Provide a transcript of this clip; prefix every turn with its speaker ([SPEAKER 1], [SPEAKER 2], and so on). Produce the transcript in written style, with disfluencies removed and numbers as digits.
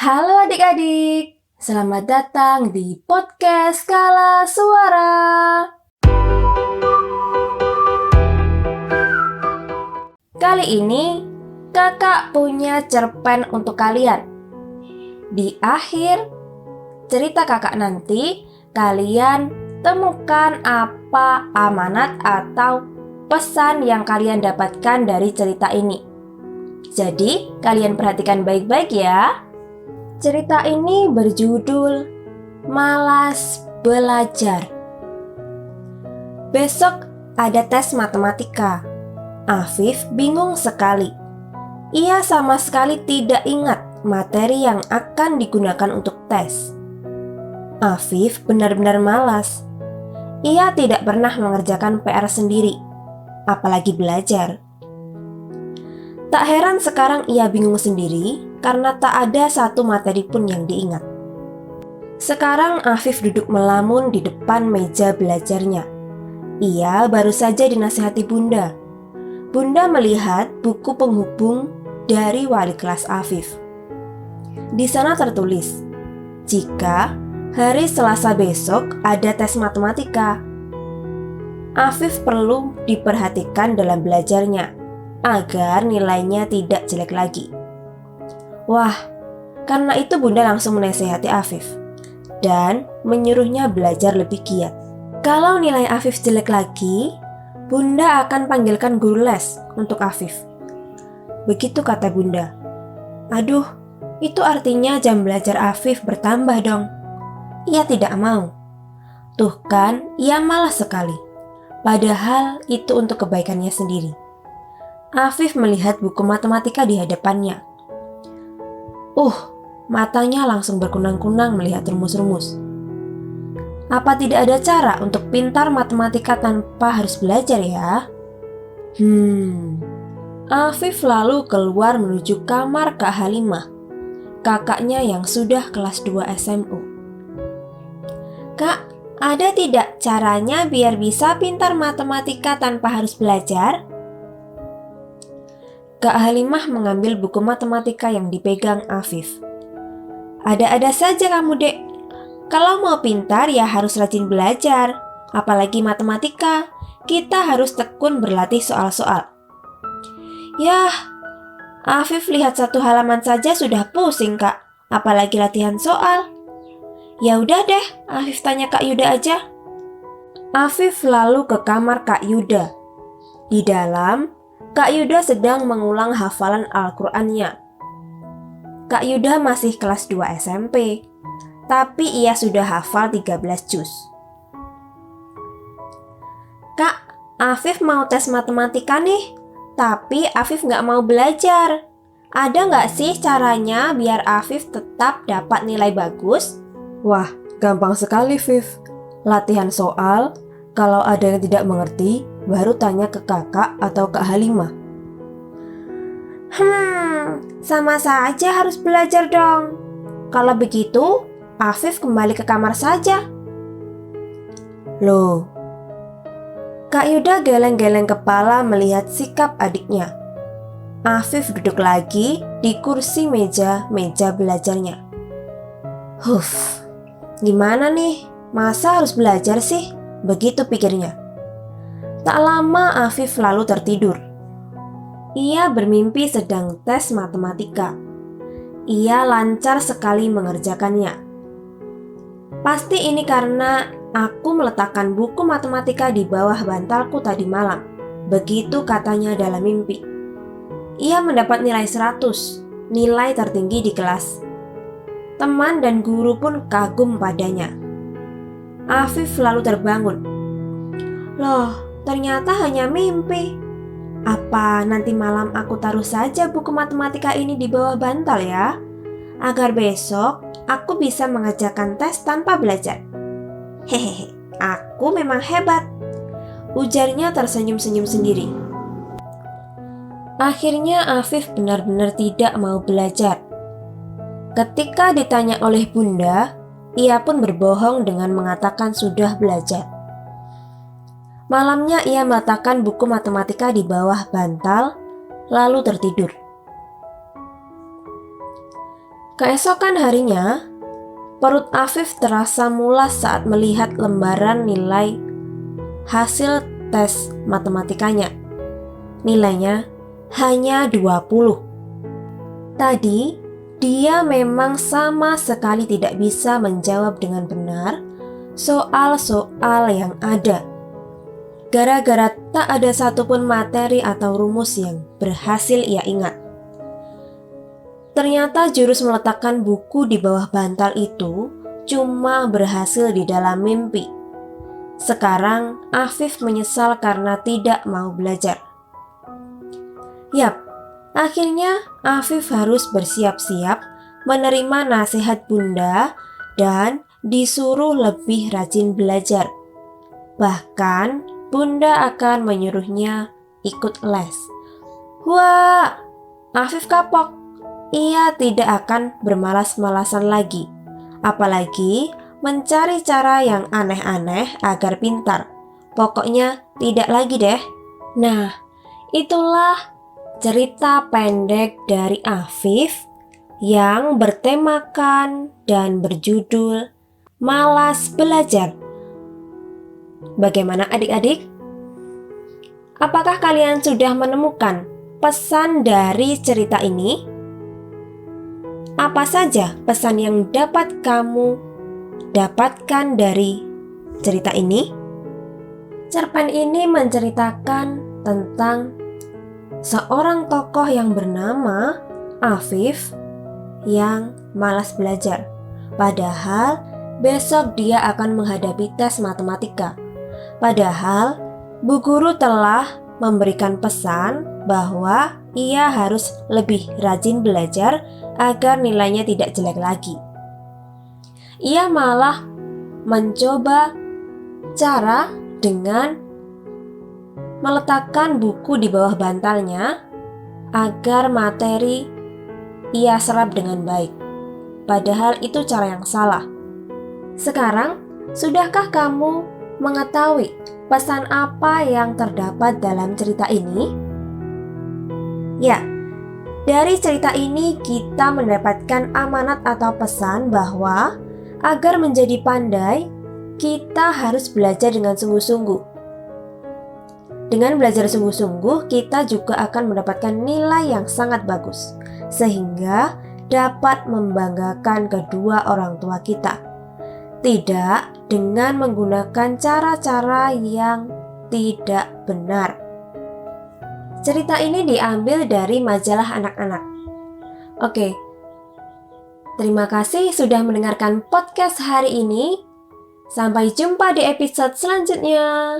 [SPEAKER 1] Halo adik-adik, selamat datang di podcast Skala Suara. Kali ini kakak punya cerpen untuk kalian. Di akhir cerita kakak nanti, kalian temukan apa amanat atau pesan yang kalian dapatkan dari cerita ini. Jadi, kalian perhatikan baik-baik ya. Cerita ini berjudul Malas Belajar. Besok ada tes matematika. Afif bingung sekali. Ia sama sekali tidak ingat materi yang akan digunakan untuk tes. Afif benar-benar malas. Ia tidak pernah mengerjakan PR sendiri, apalagi belajar. Tak heran sekarang ia bingung sendiri karena tak ada satu materi pun yang diingat. Sekarang Afif duduk melamun di depan meja belajarnya. Ia baru saja dinasihati Bunda. Bunda melihat buku penghubung dari wali kelas Afif. Di sana tertulis, jika hari Selasa besok ada tes matematika, Afif perlu diperhatikan dalam belajarnya agar nilainya tidak jelek lagi. Wah, karena itu Bunda langsung menasihati Afif dan menyuruhnya belajar lebih giat. Kalau nilai Afif jelek lagi, Bunda akan panggilkan guru les untuk Afif. Begitu kata Bunda. Aduh, itu artinya jam belajar Afif bertambah dong. Ia tidak mau. Tuh kan, ia malas sekali. Padahal itu untuk kebaikannya sendiri. Afif melihat buku matematika di hadapannya. Matanya langsung berkunang-kunang melihat rumus-rumus. Apa tidak ada cara untuk pintar matematika tanpa harus belajar ya? Afif lalu keluar menuju kamar Kak Halimah, kakaknya yang sudah kelas 2 SMU. Kak, ada tidak caranya biar bisa pintar matematika tanpa harus belajar? Kak Halimah mengambil buku matematika yang dipegang Afif. Ada-ada saja kamu, Dek. Kalau mau pintar ya harus rajin belajar. Apalagi matematika, kita harus tekun berlatih soal-soal. Yah, Afif lihat satu halaman saja sudah pusing, Kak. Apalagi latihan soal. Ya udah deh, Afif tanya Kak Yuda aja. Afif lalu ke kamar Kak Yuda. Di dalam, Kak Yuda sedang mengulang hafalan Al-Qur'annya. Kak Yuda masih kelas 2 SMP, tapi ia sudah hafal 13 juz. Kak, Afif mau tes matematika nih, tapi Afif nggak mau belajar. Ada nggak sih caranya biar Afif tetap dapat nilai bagus? Wah, gampang sekali, Fif. Latihan soal, kalau ada yang tidak mengerti, baru tanya ke kakak atau Kak Halimah. Sama saja harus belajar dong. Kalau begitu, Afif kembali ke kamar saja. Loh, Kak Yuda geleng-geleng kepala melihat sikap adiknya. Afif duduk lagi di kursi meja belajarnya. Gimana nih? Masa harus belajar sih? Begitu pikirnya. Tak lama Afif lalu tertidur. Ia bermimpi sedang tes matematika. Ia lancar sekali mengerjakannya. Pasti ini karena aku meletakkan buku matematika di bawah bantalku tadi malam. Begitu katanya dalam mimpi. Ia mendapat nilai 100, nilai tertinggi di kelas. Teman dan guru pun kagum padanya. Afif lalu terbangun. Loh, ternyata hanya mimpi. Apa nanti malam aku taruh saja buku matematika ini di bawah bantal ya? Agar besok aku bisa mengerjakan tes tanpa belajar. Hehehe, aku memang hebat. Ujarnya tersenyum-senyum sendiri. Akhirnya Afif benar-benar tidak mau belajar. Ketika ditanya oleh Bunda, ia pun berbohong dengan mengatakan sudah belajar. Malamnya ia meletakkan buku matematika di bawah bantal, lalu tertidur. Keesokan harinya, perut Afif terasa mulas saat melihat lembaran nilai hasil tes matematikanya. Nilainya hanya 20. Tadi, dia memang sama sekali tidak bisa menjawab dengan benar soal-soal yang ada. Gara-gara tak ada satupun materi atau rumus yang berhasil ia ingat. Ternyata jurus meletakkan buku di bawah bantal itu cuma berhasil di dalam mimpi. Sekarang Afif menyesal karena tidak mau belajar. Yap, akhirnya Afif harus bersiap-siap menerima nasihat bunda dan disuruh lebih rajin belajar. Bahkan bunda akan menyuruhnya ikut les. Wah, Afif kapok. Ia tidak akan bermalas-malasan lagi, apalagi mencari cara yang aneh-aneh agar pintar. Pokoknya tidak lagi deh. Nah, itulah cerita pendek dari Afif yang bertemakan dan berjudul Malas Belajar. Bagaimana adik-adik? Apakah kalian sudah menemukan pesan dari cerita ini? Apa saja pesan yang dapat kamu dapatkan dari cerita ini? Cerpen ini menceritakan tentang seorang tokoh yang bernama Afif yang malas belajar. Padahal besok dia akan menghadapi tes matematika. Padahal bu guru telah memberikan pesan bahwa ia harus lebih rajin belajar agar nilainya tidak jelek lagi. Ia malah mencoba cara dengan meletakkan buku di bawah bantalnya agar materi ia serap dengan baik. Padahal itu cara yang salah. Sekarang, sudahkah kamu mengetahui pesan apa yang terdapat dalam cerita ini? Ya, dari cerita ini kita mendapatkan amanat atau pesan bahwa agar menjadi pandai, kita harus belajar dengan sungguh-sungguh. Dengan belajar sungguh-sungguh, kita juga akan mendapatkan nilai yang sangat bagus, sehingga dapat membanggakan kedua orang tua kita. Tidak dengan menggunakan cara-cara yang tidak benar. Cerita ini diambil dari majalah anak-anak. Oke, terima kasih sudah mendengarkan podcast hari ini. Sampai jumpa di episode selanjutnya.